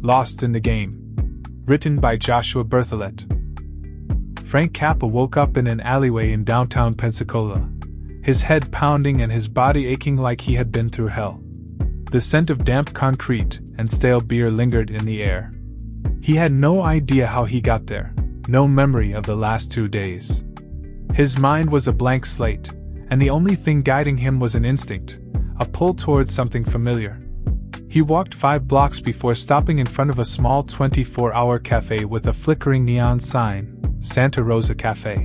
Lost in the Game. Written by Joshua Berthelette. Frank Kappa woke up in an alleyway in downtown Pensacola, his head pounding and his body aching like he had been through hell. The scent of damp concrete and stale beer lingered in the air. He had no idea how he got there, no memory of the last 2 days. His mind was a blank slate, and the only thing guiding him was an instinct, a pull towards something familiar. He walked 5 blocks before stopping in front of a small 24-hour cafe with a flickering neon sign, Rosa Café.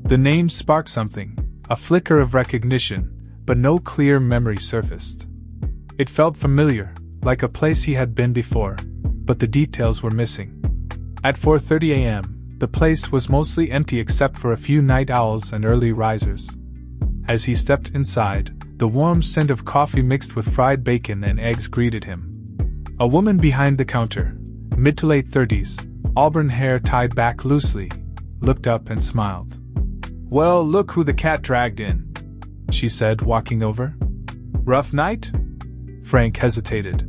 The name sparked something, a flicker of recognition, but no clear memory surfaced. It felt familiar, like a place he had been before, but the details were missing. At 4:30 a.m., the place was mostly empty except for a few night owls and early risers. As he stepped inside, the warm scent of coffee mixed with fried bacon and eggs greeted him. A woman behind the counter, mid to late 30s, auburn hair tied back loosely, looked up and smiled. "Well, look who the cat dragged in," she said, walking over. "Rough night?" Frank hesitated.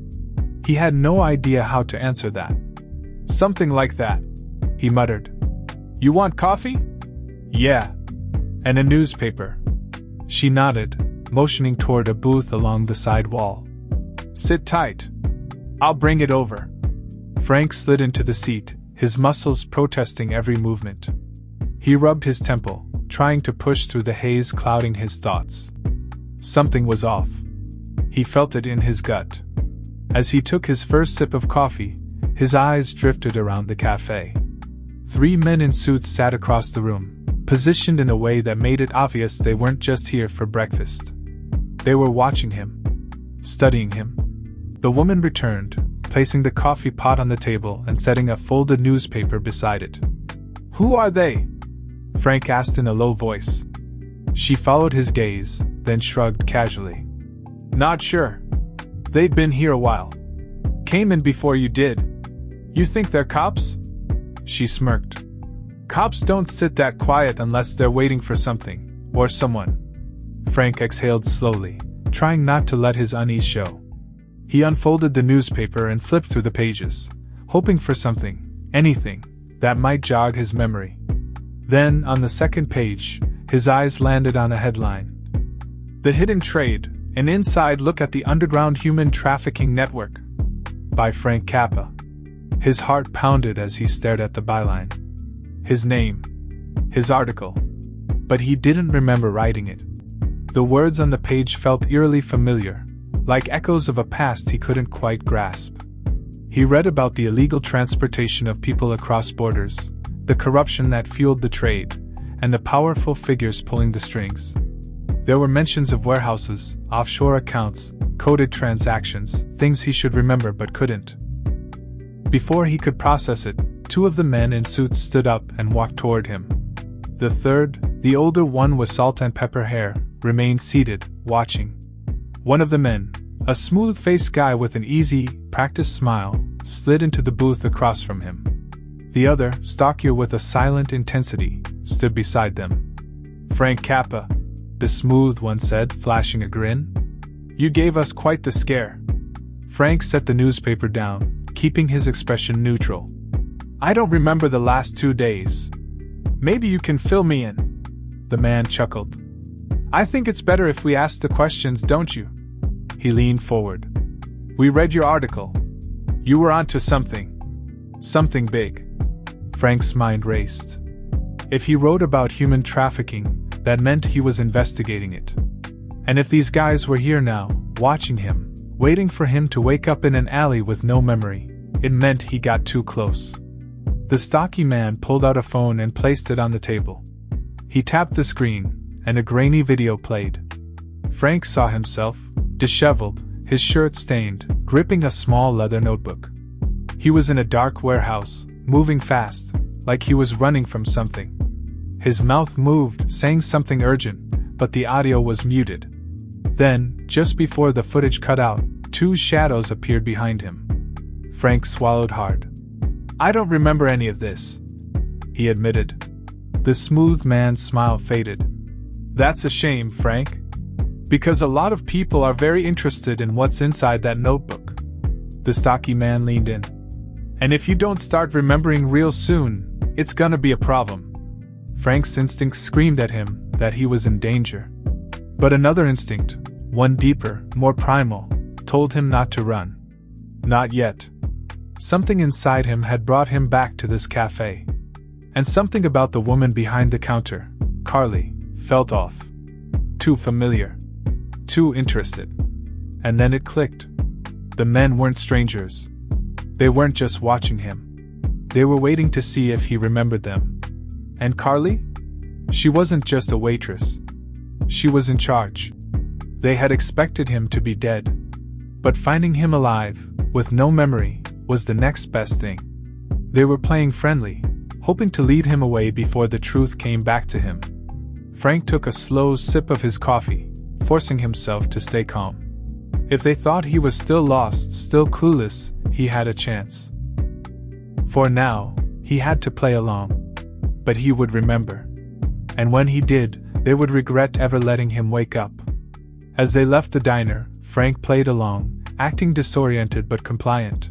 He had no idea how to answer that. "Something like that," he muttered. "You want coffee?" "Yeah. And a newspaper." She nodded, motioning toward a booth along the side wall. "Sit tight. I'll bring it over." Frank slid into the seat, his muscles protesting every movement. He rubbed his temple, trying to push through the haze clouding his thoughts. Something was off. He felt it in his gut. As he took his first sip of coffee, his eyes drifted around the cafe. 3 men in suits sat across the room, positioned in a way that made it obvious they weren't just here for breakfast. They were watching him, studying him. The woman returned, placing the coffee pot on the table and setting a folded newspaper beside it. "Who are they?" Frank asked in a low voice. She followed his gaze, then shrugged casually. "Not sure. They've been here a while. Came in before you did. You think they're cops?" She smirked. "Cops don't sit that quiet unless they're waiting for something, or someone." Frank exhaled slowly, trying not to let his unease show. He unfolded the newspaper and flipped through the pages, hoping for something, anything, that might jog his memory. Then, on the second page, his eyes landed on a headline. "The Hidden Trade, an inside look at the underground human trafficking network," by Frank Kappa. His heart pounded as he stared at the byline. His name. His article. But he didn't remember writing it. The words on the page felt eerily familiar, like echoes of a past he couldn't quite grasp. He read about the illegal transportation of people across borders, the corruption that fueled the trade, and the powerful figures pulling the strings. There were mentions of warehouses, offshore accounts, coded transactions, things he should remember but couldn't. Before he could process it, 2 of the men in suits stood up and walked toward him. The third, the older one with salt and pepper hair, remained seated, watching. One of the men, a smooth-faced guy with an easy, practiced smile, slid into the booth across from him. The other, stockier with a silent intensity, stood beside them. "Frank Kappa," the smooth one said, flashing a grin. "You gave us quite the scare." Frank set the newspaper down, keeping his expression neutral. "I don't remember the last 2 days. Maybe you can fill me in." The man chuckled. "I think it's better if we ask the questions, don't you?" He leaned forward. "We read your article. You were onto something. Something big." Frank's mind raced. If he wrote about human trafficking, that meant he was investigating it. And if these guys were here now, watching him, waiting for him to wake up in an alley with no memory, it meant he got too close. The stocky man pulled out a phone and placed it on the table. He tapped the screen, and a grainy video played. Frank saw himself, disheveled, his shirt stained, gripping a small leather notebook. He was in a dark warehouse, moving fast, like he was running from something. His mouth moved, saying something urgent, but the audio was muted. Then, just before the footage cut out, 2 shadows appeared behind him. Frank swallowed hard. "I don't remember any of this," he admitted. The smooth man's smile faded. "That's a shame, Frank. Because a lot of people are very interested in what's inside that notebook." The stocky man leaned in. And if you don't start remembering real soon, it's gonna be a problem. Frank's instinct screamed at him that he was in danger. But another instinct, one deeper, more primal, told him not to run. Not yet. Something inside him had brought him back to this cafe. And something about the woman behind the counter, Carly, felt off. Too familiar. Too interested. And then it clicked. The men weren't strangers. They weren't just watching him. They were waiting to see if he remembered them. And Carly? She wasn't just a waitress. She was in charge. They had expected him to be dead. But finding him alive, with no memory, was the next best thing. They were playing friendly, hoping to lead him away before the truth came back to him. Frank took a slow sip of his coffee, forcing himself to stay calm. If they thought he was still lost, still clueless, he had a chance. For now, he had to play along. But he would remember. And when he did, they would regret ever letting him wake up. As they left the diner, Frank played along, acting disoriented but compliant.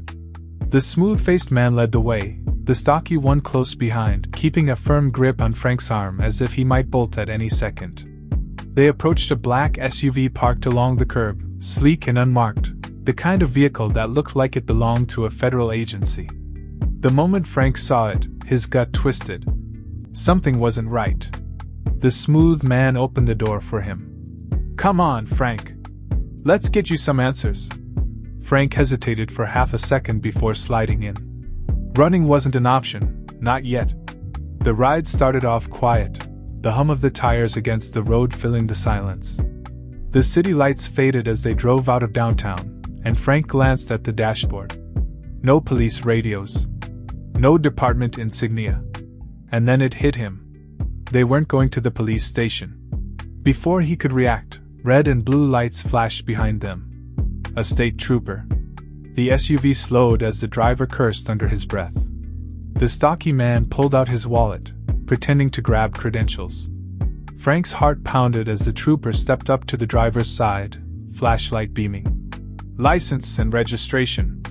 The smooth-faced man led the way, the stocky one close behind, keeping a firm grip on Frank's arm as if he might bolt at any second. They approached a black SUV parked along the curb, sleek and unmarked, the kind of vehicle that looked like it belonged to a federal agency. The moment Frank saw it, his gut twisted. Something wasn't right. The smooth man opened the door for him. "Come on, Frank. Let's get you some answers." Frank hesitated for half a second before sliding in. Running wasn't an option, not yet. The ride started off quiet, the hum of the tires against the road filling the silence. The city lights faded as they drove out of downtown, and Frank glanced at the dashboard. No police radios. No department insignia. And then it hit him. They weren't going to the police station. Before he could react, red and blue lights flashed behind them. A state trooper. The SUV slowed as the driver cursed under his breath. The stocky man pulled out his wallet, pretending to grab credentials. Frank's heart pounded as the trooper stepped up to the driver's side, flashlight beaming. "License and registration."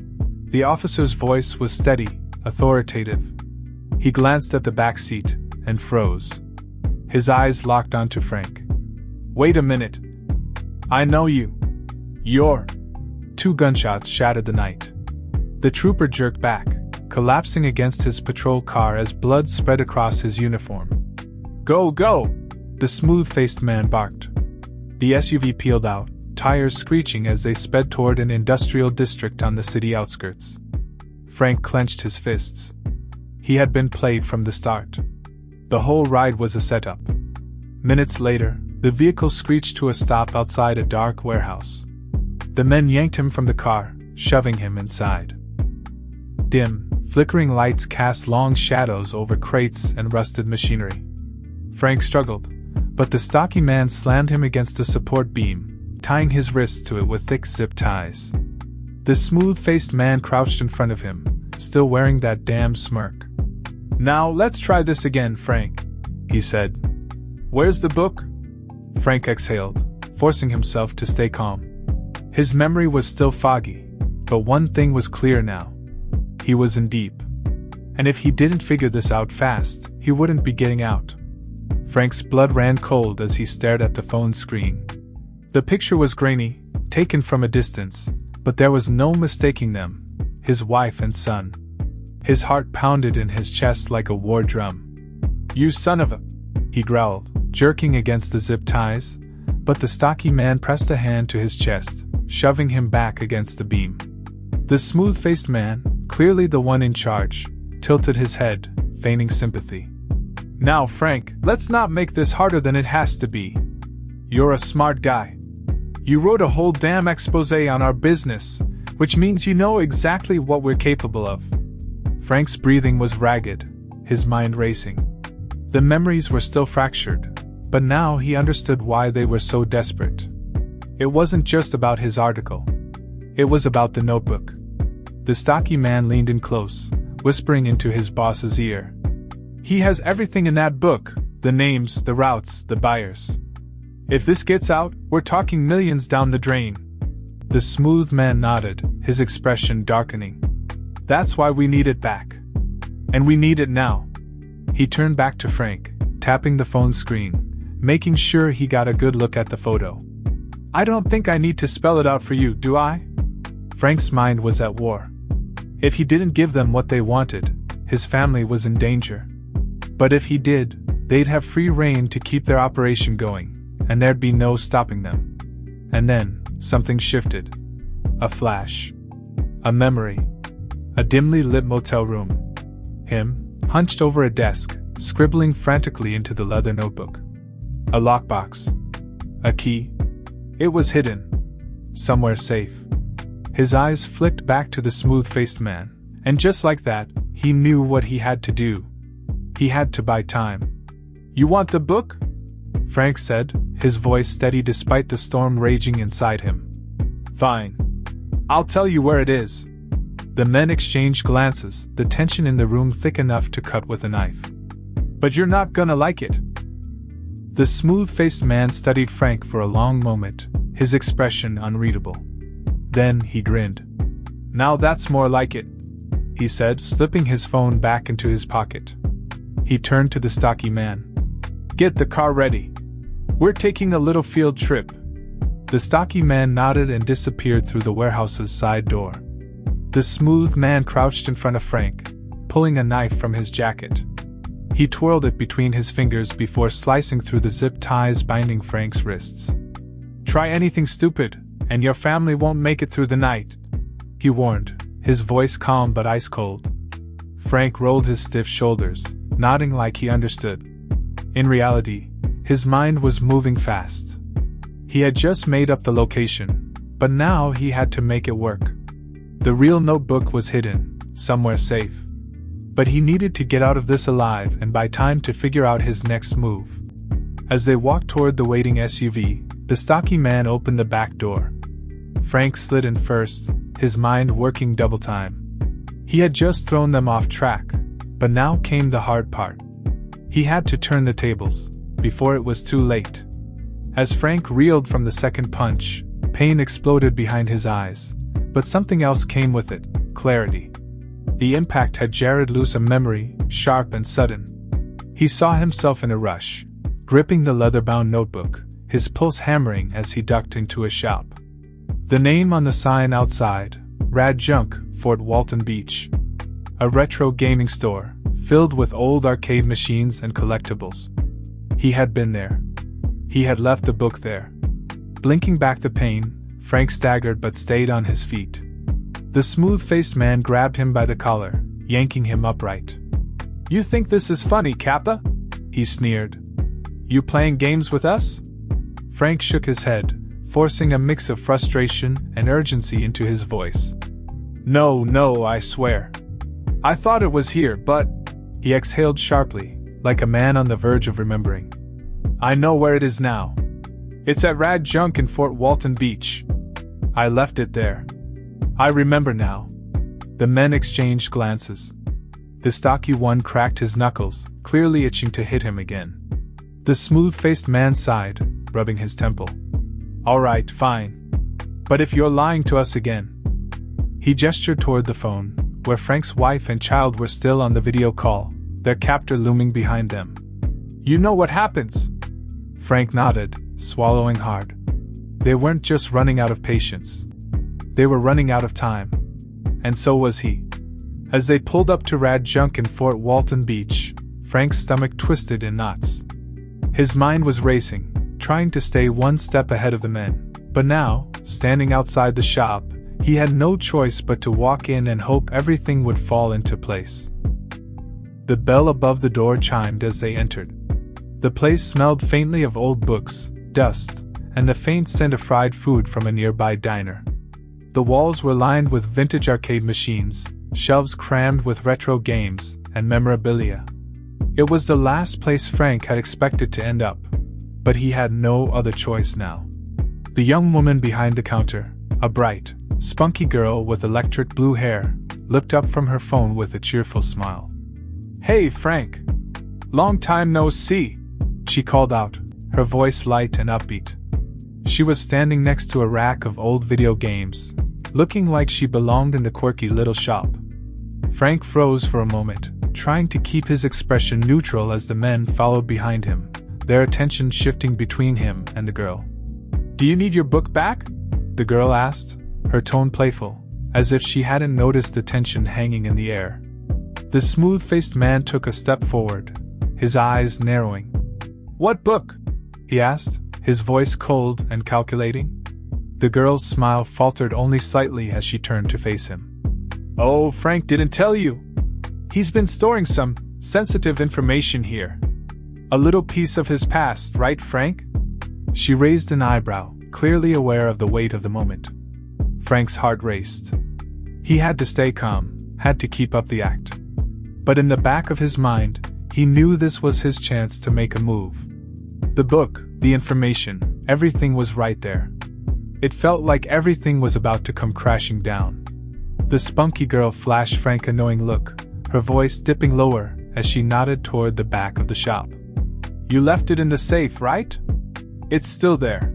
The officer's voice was steady, authoritative. He glanced at the back seat and froze. His eyes locked onto Frank. "Wait a minute. I know you. You're..." 2 gunshots shattered the night. The trooper jerked back, collapsing against his patrol car as blood spread across his uniform. "Go, go!" the smooth-faced man barked. The SUV peeled out, tires screeching as they sped toward an industrial district on the city outskirts. Frank clenched his fists. He had been played from the start. The whole ride was a setup. Minutes later, the vehicle screeched to a stop outside a dark warehouse. The men yanked him from the car, shoving him inside. Dim, flickering lights cast long shadows over crates and rusted machinery. Frank struggled, but the stocky man slammed him against the support beam, tying his wrists to it with thick zip ties. The smooth-faced man crouched in front of him, still wearing that damn smirk. "Now let's try this again, Frank," he said. "Where's the book?" Frank exhaled, forcing himself to stay calm. His memory was still foggy, but one thing was clear now. He was in deep. And if he didn't figure this out fast, he wouldn't be getting out. Frank's blood ran cold as he stared at the phone screen. The picture was grainy, taken from a distance, but there was no mistaking them. His wife and son. His heart pounded in his chest like a war drum. "You son of a..." he growled, jerking against the zip ties, but the stocky man pressed a hand to his chest, shoving him back against the beam. The smooth-faced man, clearly the one in charge, tilted his head, feigning sympathy. "Now, Frank, let's not make this harder than it has to be. You're a smart guy. You wrote a whole damn exposé on our business, which means you know exactly what we're capable of." Frank's breathing was ragged, his mind racing. The memories were still fractured, but now he understood why they were so desperate. It wasn't just about his article. It was about the notebook. The stocky man leaned in close, whispering into his boss's ear. "He has everything in that book, the names, the routes, the buyers. If this gets out, we're talking millions down the drain." The smooth man nodded, his expression darkening. That's why we need it back. And we need it now. He turned back to Frank, tapping the phone screen, making sure he got a good look at the photo. I don't think I need to spell it out for you, do I? Frank's mind was at war. If he didn't give them what they wanted, his family was in danger. But if he did, they'd have free rein to keep their operation going, and there'd be no stopping them. And then, something shifted. A flash. A memory. A dimly lit motel room. Him, hunched over a desk, scribbling frantically into the leather notebook. A lockbox. A key. It was hidden. Somewhere safe. His eyes flicked back to the smooth-faced man, and just like that, he knew what he had to do. He had to buy time. You want the book? Frank said, his voice steady despite the storm raging inside him. Fine. I'll tell you where it is. The men exchanged glances, the tension in the room thick enough to cut with a knife. But you're not gonna like it. The smooth-faced man studied Frank for a long moment, his expression unreadable. Then he grinned. Now that's more like it, he said, slipping his phone back into his pocket. He turned to the stocky man. Get the car ready. We're taking a little field trip. The stocky man nodded and disappeared through the warehouse's side door. The smooth man crouched in front of Frank, pulling a knife from his jacket. He twirled it between his fingers before slicing through the zip ties binding Frank's wrists. Try anything stupid, and your family won't make it through the night, he warned, his voice calm but ice cold. Frank rolled his stiff shoulders, nodding like he understood. In reality, his mind was moving fast. He had just made up the location, but now he had to make it work. The real notebook was hidden, somewhere safe. But he needed to get out of this alive and buy time to figure out his next move. As they walked toward the waiting SUV, the stocky man opened the back door. Frank slid in first, his mind working double time. He had just thrown them off track, but now came the hard part. He had to turn the tables, before it was too late. As Frank reeled from the second punch, pain exploded behind his eyes, but something else came with it, clarity. The impact had jarred loose a memory, sharp and sudden. He saw himself in a rush, gripping the leather-bound notebook, his pulse hammering as he ducked into a shop. The name on the sign outside, Rad Junk, Fort Walton Beach. A retro gaming store, filled with old arcade machines and collectibles. He had been there. He had left the book there. Blinking back the pain, Frank staggered but stayed on his feet. The smooth-faced man grabbed him by the collar, yanking him upright. You think this is funny, Kappa? He sneered. You playing games with us? Frank shook his head, forcing a mix of frustration and urgency into his voice. No, I swear. I thought it was here, but... He exhaled sharply, like a man on the verge of remembering. I know where it is now. It's at Rad Junk in Fort Walton Beach. I left it there. I remember now. The men exchanged glances. The stocky one cracked his knuckles, clearly itching to hit him again. The smooth-faced man sighed, rubbing his temple. All right, fine. But if you're lying to us again... He gestured toward the phone, where Frank's wife and child were still on the video call, their captor looming behind them. You know what happens? Frank nodded, swallowing hard. They weren't just running out of patience. They were running out of time. And so was he. As they pulled up to Rad Junk in Fort Walton Beach, Frank's stomach twisted in knots. His mind was racing, trying to stay one step ahead of the men. But now, standing outside the shop, he had no choice but to walk in and hope everything would fall into place. The bell above the door chimed as they entered. The place smelled faintly of old books, dust, and the faint scent of fried food from a nearby diner. The walls were lined with vintage arcade machines, shelves crammed with retro games and memorabilia. It was the last place Frank had expected to end up, but he had no other choice now. The young woman behind the counter, a bright, spunky girl with electric blue hair, looked up from her phone with a cheerful smile. Hey, Frank! Long time no see! She called out, her voice light and upbeat. She was standing next to a rack of old video games, looking like she belonged in the quirky little shop. Frank froze for a moment, trying to keep his expression neutral as the men followed behind him, their attention shifting between him and the girl. "Do you need your book back?" the girl asked, her tone playful, as if she hadn't noticed the tension hanging in the air. The smooth-faced man took a step forward, his eyes narrowing. "What book?" he asked, his voice cold and calculating. The girl's smile faltered only slightly as she turned to face him. "Oh, Frank didn't tell you. He's been storing some sensitive information here. A little piece of his past, right, Frank?" She raised an eyebrow, clearly aware of the weight of the moment. Frank's heart raced. He had to stay calm, had to keep up the act. But in the back of his mind, he knew this was his chance to make a move. The book, the information, everything was right there. It felt like everything was about to come crashing down. The spunky girl flashed Frank a knowing look, her voice dipping lower as she nodded toward the back of the shop. "You left it in the safe, right? It's still there.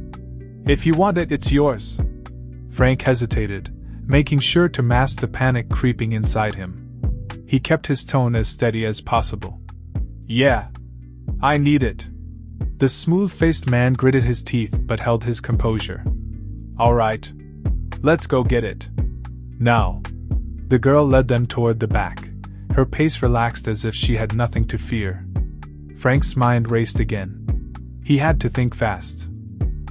If you want it, it's yours." Frank hesitated, making sure to mask the panic creeping inside him. He kept his tone as steady as possible. "Yeah. I need it." The smooth-faced man gritted his teeth but held his composure. "All right. Let's go get it. Now." The girl led them toward the back, her pace relaxed as if she had nothing to fear. Frank's mind raced again. He had to think fast.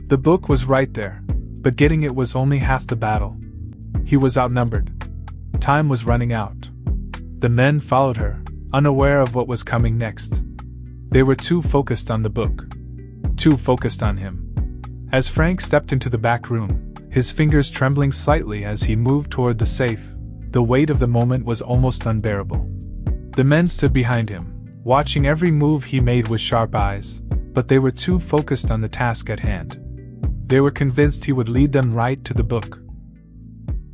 The book was right there, but getting it was only half the battle. He was outnumbered. Time was running out. The men followed her, unaware of what was coming next. They were too focused on the book. Too focused on him. As Frank stepped into the back room, his fingers trembling slightly as he moved toward the safe, the weight of the moment was almost unbearable. The men stood behind him, watching every move he made with sharp eyes, but they were too focused on the task at hand. They were convinced he would lead them right to the book.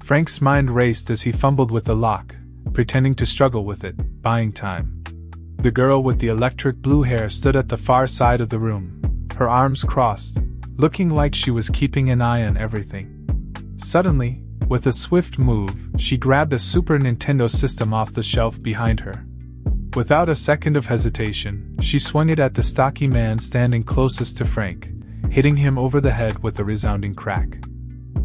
Frank's mind raced as he fumbled with the lock, pretending to struggle with it, buying time. The girl with the electric blue hair stood at the far side of the room, her arms crossed, looking like she was keeping an eye on everything. Suddenly, with a swift move, she grabbed a Super Nintendo system off the shelf behind her. Without a second of hesitation, she swung it at the stocky man standing closest to Frank, hitting him over the head with a resounding crack.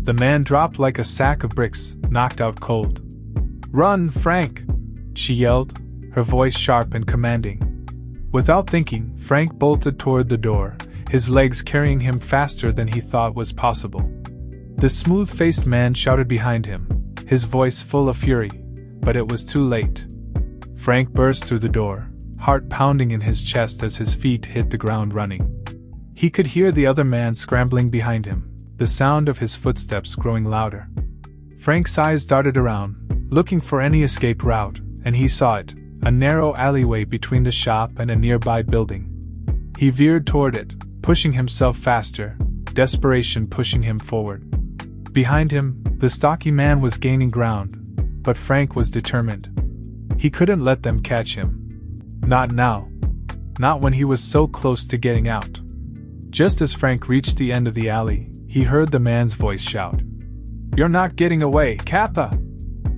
The man dropped like a sack of bricks, knocked out cold. "Run, Frank!" she yelled, her voice sharp and commanding. Without thinking, Frank bolted toward the door, his legs carrying him faster than he thought was possible. The smooth-faced man shouted behind him, his voice full of fury, but it was too late. Frank burst through the door, heart pounding in his chest as his feet hit the ground running. He could hear the other man scrambling behind him, the sound of his footsteps growing louder. Frank's eyes darted around, looking for any escape route, and he saw it, a narrow alleyway between the shop and a nearby building. He veered toward it, pushing himself faster, desperation pushing him forward. Behind him, the stocky man was gaining ground, but Frank was determined. He couldn't let them catch him. Not now. Not when he was so close to getting out. Just as Frank reached the end of the alley, he heard the man's voice shout, "You're not getting away, Kappa!"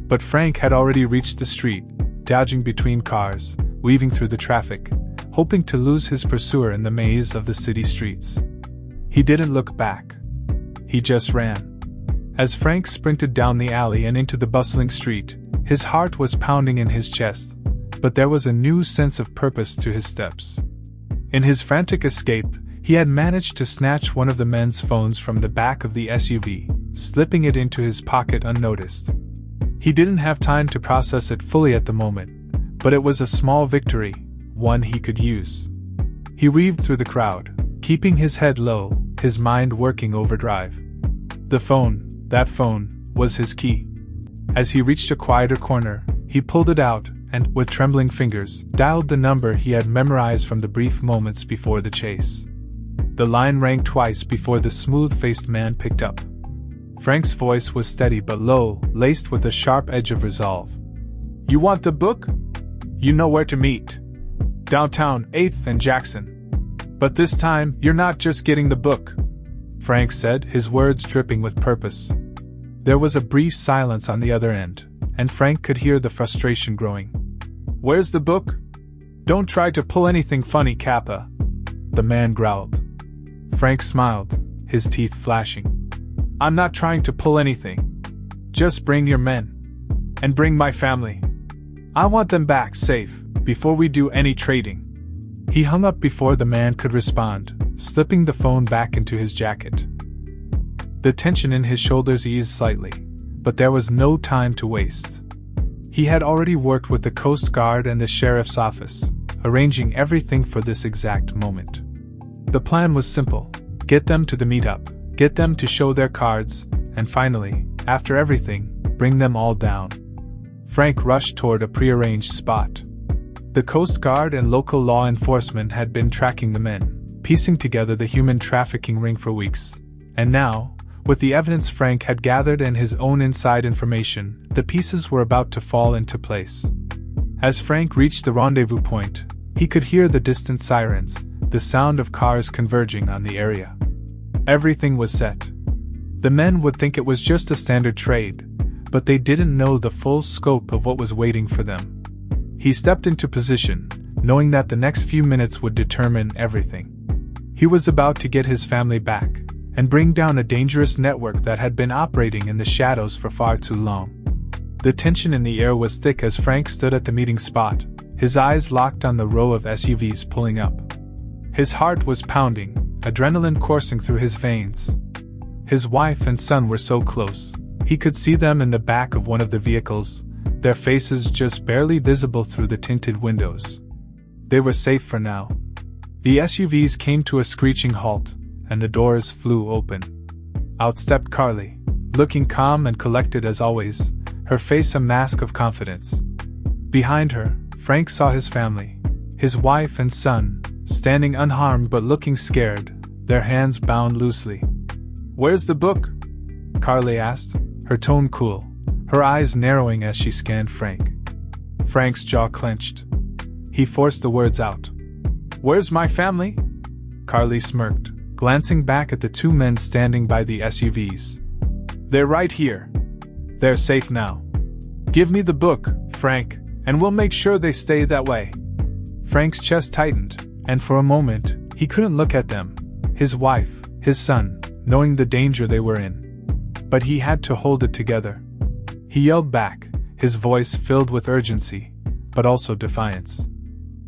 But Frank had already reached the street, dodging between cars, weaving through the traffic, hoping to lose his pursuer in the maze of the city streets. He didn't look back. He just ran. As Frank sprinted down the alley and into the bustling street, his heart was pounding in his chest, but there was a new sense of purpose to his steps. In his frantic escape, he had managed to snatch one of the men's phones from the back of the SUV, slipping it into his pocket unnoticed. He didn't have time to process it fully at the moment, but it was a small victory, one he could use. He weaved through the crowd, keeping his head low, his mind working overdrive. The phone, that phone, was his key. As he reached a quieter corner, he pulled it out and, with trembling fingers, dialed the number he had memorized from the brief moments before the chase. The line rang twice before the smooth-faced man picked up. Frank's voice was steady but low, laced with a sharp edge of resolve. "You want the book? You know where to meet. Downtown, 8th and Jackson. But this time, you're not just getting the book," Frank said, his words dripping with purpose. There was a brief silence on the other end, and Frank could hear the frustration growing. "Where's the book? Don't try to pull anything funny, Kappa," the man growled. Frank smiled, his teeth flashing. "I'm not trying to pull anything. Just bring your men. And bring my family. I want them back safe, before we do any trading." He hung up before the man could respond, slipping the phone back into his jacket. The tension in his shoulders eased slightly, but there was no time to waste. He had already worked with the Coast Guard and the sheriff's office, arranging everything for this exact moment. The plan was simple: get them to the meetup, get them to show their cards, and finally, after everything, bring them all down. Frank rushed toward a prearranged spot. The Coast Guard and local law enforcement had been tracking the men, piecing together the human trafficking ring for weeks. And now, with the evidence Frank had gathered and his own inside information, the pieces were about to fall into place. As Frank reached the rendezvous point, he could hear the distant sirens, the sound of cars converging on the area. Everything was set. The men would think it was just a standard trade, but they didn't know the full scope of what was waiting for them. He stepped into position, knowing that the next few minutes would determine everything. He was about to get his family back, and bring down a dangerous network that had been operating in the shadows for far too long. The tension in the air was thick as Frank stood at the meeting spot, his eyes locked on the row of SUVs pulling up. His heart was pounding, adrenaline coursing through his veins. His wife and son were so close, he could see them in the back of one of the vehicles, their faces just barely visible through the tinted windows. They were safe for now. The SUVs came to a screeching halt, and the doors flew open. Out stepped Carly, looking calm and collected as always, her face a mask of confidence. Behind her, Frank saw his family, his wife and son, standing unharmed but looking scared, their hands bound loosely. "Where's the book?" Carly asked, her tone cool, her eyes narrowing as she scanned Frank. Frank's jaw clenched. He forced the words out. "Where's my family?" Carly smirked, glancing back at the two men standing by the SUVs. "They're right here. They're safe now. Give me the book, Frank, and we'll make sure they stay that way." Frank's chest tightened, and for a moment, he couldn't look at them, his wife, his son, knowing the danger they were in. But he had to hold it together. He yelled back, his voice filled with urgency, but also defiance.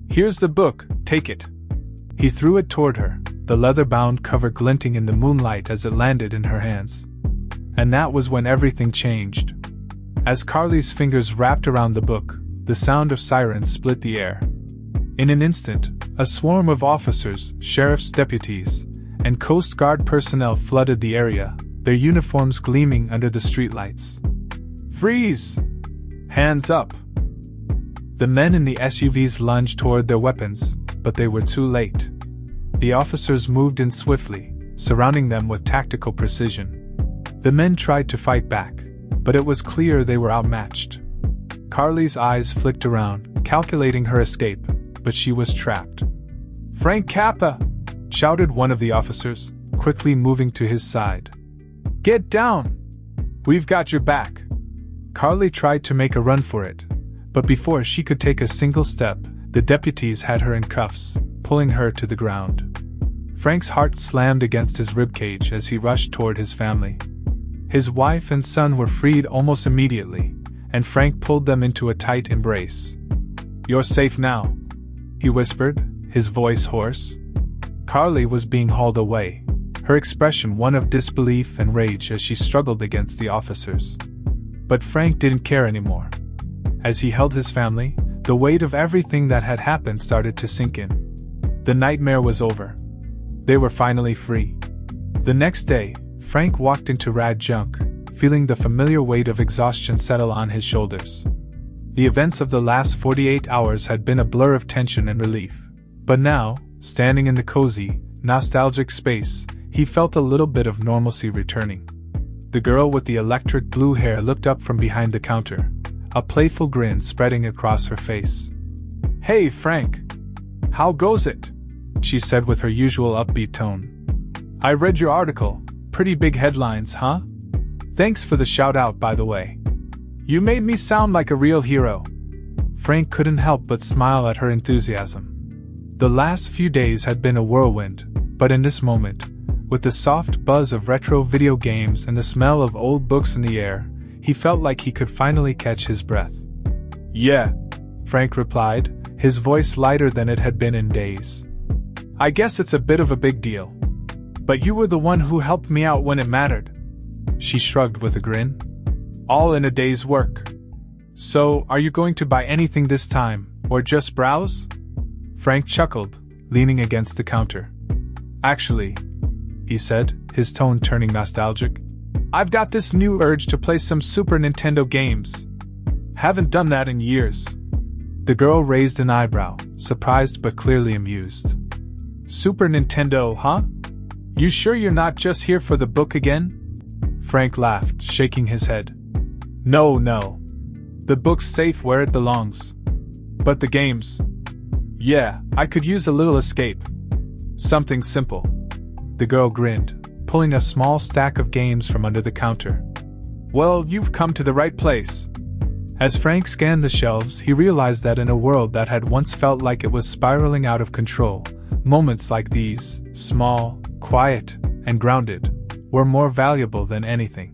"Here's the book, take it." He threw it toward her, the leather-bound cover glinting in the moonlight as it landed in her hands. And that was when everything changed. As Carly's fingers wrapped around the book, the sound of sirens split the air. In an instant, a swarm of officers, sheriff's deputies, and Coast Guard personnel flooded the area, their uniforms gleaming under the streetlights. "Freeze! Hands up!" The men in the SUVs lunged toward their weapons, but they were too late. The officers moved in swiftly, surrounding them with tactical precision. The men tried to fight back, but it was clear they were outmatched. Carly's eyes flicked around, calculating her escape, but she was trapped. "Frank Kappa!" shouted one of the officers, quickly moving to his side. "Get down! We've got your back!" Carly tried to make a run for it, but before she could take a single step, the deputies had her in cuffs, pulling her to the ground. Frank's heart slammed against his ribcage as he rushed toward his family. His wife and son were freed almost immediately, and Frank pulled them into a tight embrace. "You're safe now," he whispered, his voice hoarse. Carly was being hauled away, her expression one of disbelief and rage as she struggled against the officers. But Frank didn't care anymore. As he held his family, the weight of everything that had happened started to sink in. The nightmare was over. They were finally free. The next day, Frank walked into Rad Junk, feeling the familiar weight of exhaustion settle on his shoulders. The events of the last 48 hours had been a blur of tension and relief. But now, standing in the cozy, nostalgic space, he felt a little bit of normalcy returning. The girl with the electric blue hair looked up from behind the counter, a playful grin spreading across her face. "Hey, Frank! How goes it?" she said with her usual upbeat tone. "I read your article. Pretty big headlines, huh? Thanks for the shout-out, by the way." You made me sound like a real hero. Frank couldn't help but smile at her enthusiasm. The last few days had been a whirlwind, but in this moment, with the soft buzz of retro video games and the smell of old books in the air, he felt like he could finally catch his breath. Yeah, Frank replied, his voice lighter than it had been in days. I guess it's a bit of a big deal. But you were the one who helped me out when it mattered. She shrugged with a grin. All in a day's work. So, are you going to buy anything this time, or just browse? Frank chuckled, leaning against the counter. Actually, he said, his tone turning nostalgic, I've got this new urge to play some Super Nintendo games. Haven't done that in years. The girl raised an eyebrow, surprised but clearly amused. Super Nintendo, huh? You sure you're not just here for the book again? Frank laughed, shaking his head. No. The book's safe where it belongs. But the games? Yeah, I could use a little escape. Something simple. The girl grinned, pulling a small stack of games from under the counter. Well, you've come to the right place. As Frank scanned the shelves, he realized that in a world that had once felt like it was spiraling out of control, moments like these, small, quiet, and grounded, were more valuable than anything.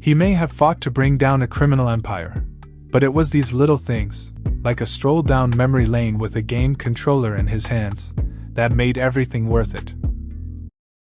He may have fought to bring down a criminal empire, but it was these little things, like a stroll down memory lane with a game controller in his hands, that made everything worth it.